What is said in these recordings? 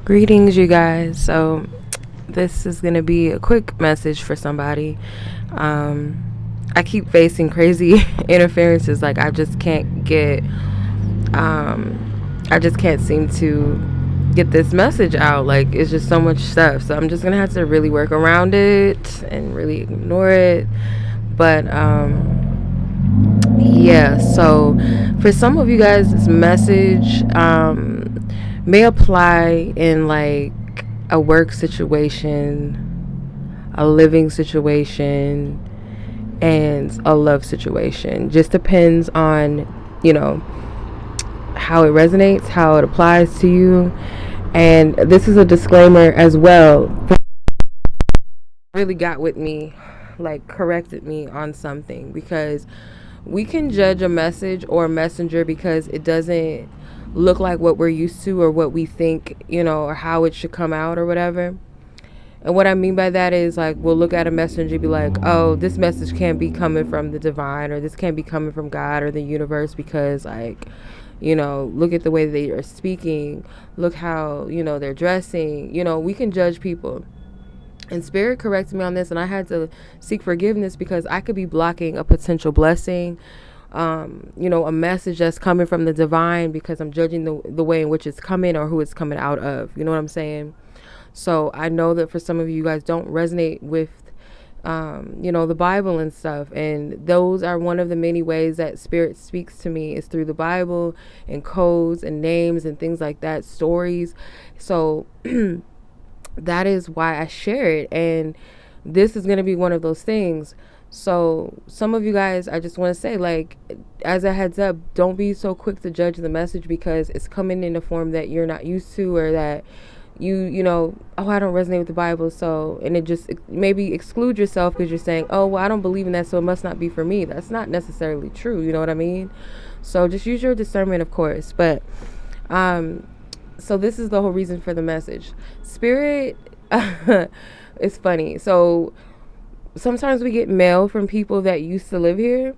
Greetings, you guys. So, this is going to be a quick message for somebody. Um, I keep facing crazy interferences. Like, I just can't seem to get this message out. Like, it's just so much stuff. So, I'm just going to have to really work around it and really ignore it. But, yeah, so for some of you guys, this message may apply in like a work situation, a living situation, and a love situation. Just depends on, you know, how it resonates, how it applies to you. And this is a disclaimer as well. Really got with me, like corrected me on something, because we can judge a message or a messenger because it doesn't look like what we're used to or what we think, or how it should come out or whatever. And what I mean by that is, like, we'll look at a messenger and be like, oh, this message can't be coming from the divine, or this can't be coming from God or the universe because, like, look at the way they are speaking, look how, they're dressing. We can judge people. And Spirit corrected me on this, and I had to seek forgiveness because I could be blocking a potential blessing, a message that's coming from the divine because I'm judging the way in which it's coming or who it's coming out of. You know what I'm saying? So I know that for some of you guys don't resonate with, the Bible and stuff. And those are one of the many ways that Spirit speaks to me is through the Bible and codes and names and things like that, stories. So that is why I share it. And this is going to be one of those things. So some of you guys, I just want to say, like, as a heads up, don't be so quick to judge the message because it's coming in a form that you're not used to, or that oh, I don't resonate with the Bible. So, and maybe exclude yourself because you're saying, oh, well, I don't believe in that, so it must not be for me. That's not necessarily true. You know what I mean? So just use your discernment, of course. But, so this is the whole reason for the message. Spirit, it's funny. So sometimes we get mail from people that used to live here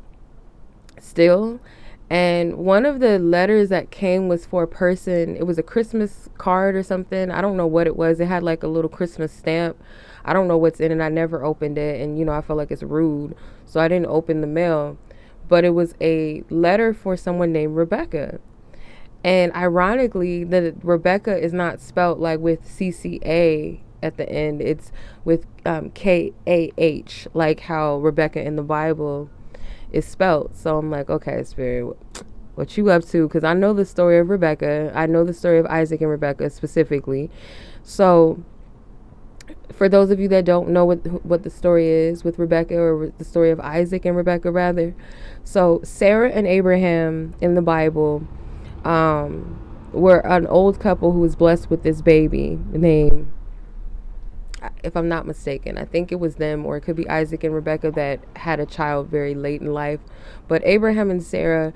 still. And one of the letters that came was for a person. It was a Christmas card or something. I don't know what it was. It had like a little Christmas stamp. I don't know what's in it. I never opened it. And, I felt like it's rude. So I didn't open the mail. But it was a letter for someone named Rebecca. And ironically, the Rebecca is not spelt like with CCA at the end. It's with KAH, like how Rebecca in the Bible is spelt. So I'm like, okay, Spirit, what you up to? Because I know the story of Rebecca. I know the story of Isaac and Rebecca specifically. So for those of you that don't know what the story is with Rebecca, or the story of Isaac and Rebecca rather. So Sarah and Abraham in the Bible were an old couple who was blessed with this baby named, if I'm not mistaken, I think it was them, or it could be Isaac and Rebecca that had a child very late in life. But Abraham and Sarah,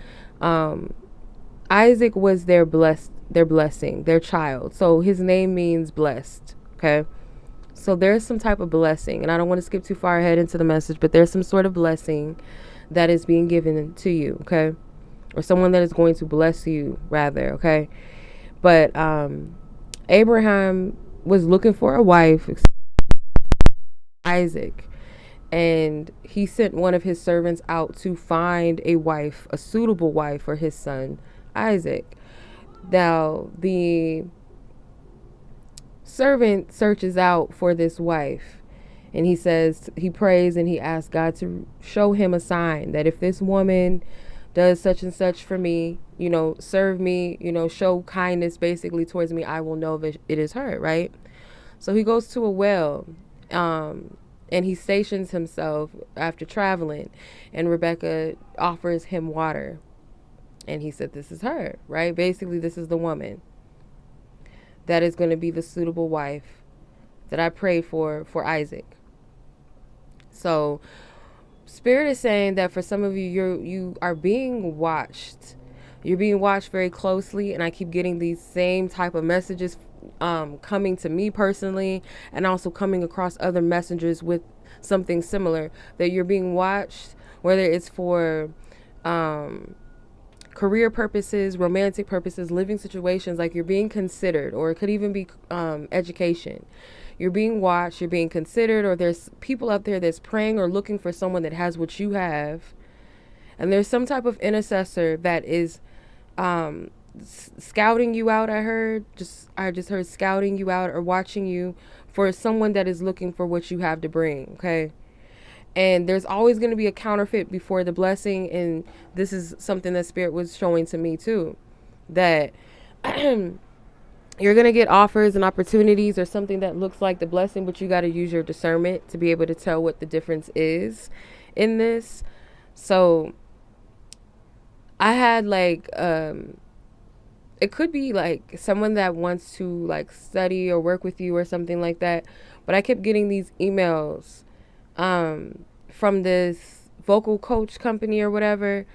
Isaac was their blessing, their child. So his name means blessed. Okay. So there's some type of blessing, and I don't want to skip too far ahead into the message, but there's some sort of blessing that is being given to you. Okay. Or someone that is going to bless you rather. Okay. But Abraham was looking for a wife, Isaac, and he sent one of his servants out to find a wife, a suitable wife for his son Isaac. Now the servant searches out for this wife, and he prays and he asks God to show him a sign that if this woman does such and such for me, serve me, show kindness basically towards me, I will know that it is her, right? So he goes to a well, and he stations himself after traveling, and Rebecca offers him water. And he said, this is her, right? Basically, this is the woman that is going to be the suitable wife that I prayed for Isaac. So Spirit is saying that for some of you, you are being watched. You're being watched very closely, and I keep getting these same type of messages coming to me personally, and also coming across other messengers with something similar, that you're being watched, whether it's for career purposes, romantic purposes, living situations, like you're being considered, or it could even be education. You're being watched, you're being considered, or there's people out there that's praying or looking for someone that has what you have. And there's some type of intercessor that is scouting you out. I just heard scouting you out or watching you for someone that is looking for what you have to bring. Okay. And there's always going to be a counterfeit before the blessing. And this is something that Spirit was showing to me too, that you're going to get offers and opportunities or something that looks like the blessing, but you got to use your discernment to be able to tell what the difference is in this. So I had like, it could be like someone that wants to like study or work with you or something like that. But I kept getting these emails from this vocal coach company or whatever,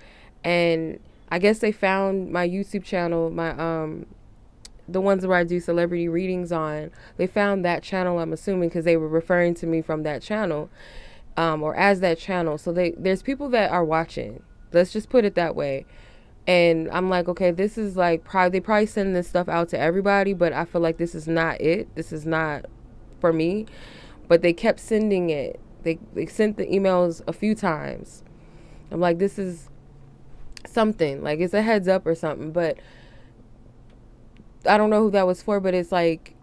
and I guess they found my YouTube channel, my the ones where I do celebrity readings on. They found that channel, I'm assuming, because they were referring to me from that channel, or as that channel. So there's people that are watching. Let's just put it that way. And I'm like, okay, this is like they probably send this stuff out to everybody, but I feel like this is not it. This is not for me. But they kept sending it. They sent the emails a few times. I'm like, this is something. Like, it's a heads up or something. But I don't know who that was for, but it's like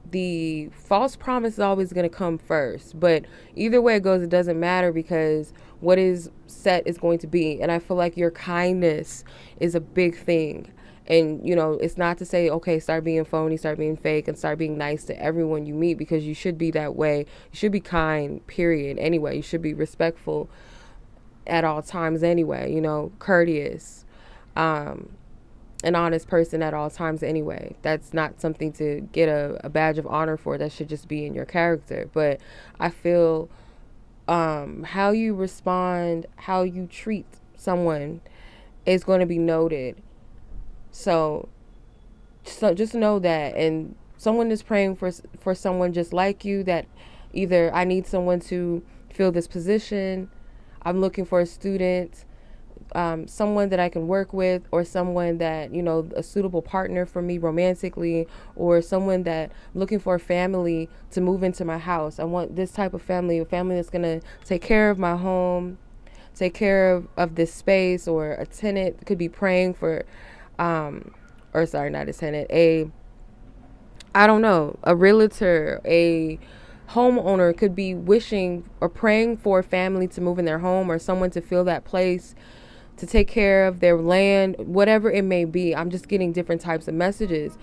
the false promise is always going to come first. But either way it goes, it doesn't matter, because what is set is going to be. And I feel like your kindness is a big thing. And, you know, it's not to say, okay, start being phony, start being fake, and start being nice to everyone you meet, because you should be that way. You should be kind, period. Anyway, you should be respectful at all times anyway, you know, courteous, an honest person at all times anyway. That's not something to get a badge of honor for. That should just be in your character. But I feel how you respond, how you treat someone is going to be noted. So just know that. And someone is praying for someone just like you, that either I need someone to fill this position, I'm looking for a student, someone that I can work with, or someone that, you know, a suitable partner for me romantically, or someone that I'm looking for a family to move into my house. I want this type of family, a family that's going to take care of my home, take care of this space, or a tenant could be praying for, or sorry, not a tenant, I don't know, a realtor, a homeowner could be wishing or praying for a family to move in their home, or someone to fill that place, to take care of their land, whatever it may be. I'm just getting different types of messages.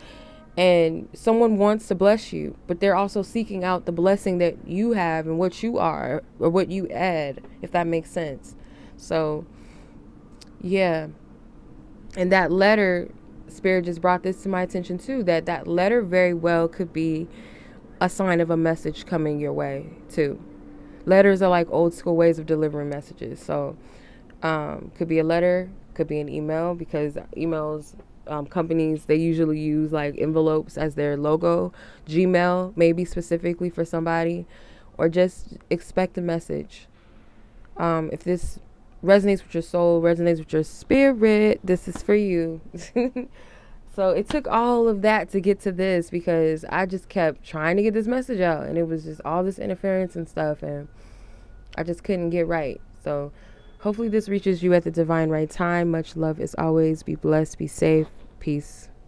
And someone wants to bless you, but they're also seeking out the blessing that you have and what you are, or what you add, if that makes sense. So, yeah. And that letter, Spirit just brought this to my attention too, that letter very well could be a sign of a message coming your way too. Letters are like old school ways of delivering messages. So could be a letter, could be an email, because emails, companies, they usually use like envelopes as their logo. Gmail, maybe specifically for somebody, or just expect a message. If this resonates with your soul, resonates with your spirit, this is for you. So it took all of that to get to this, because I just kept trying to get this message out, and it was just all this interference and stuff, and I just couldn't get right. So hopefully this reaches you at the divine right time. Much love as always. Be blessed. Be safe. Peace.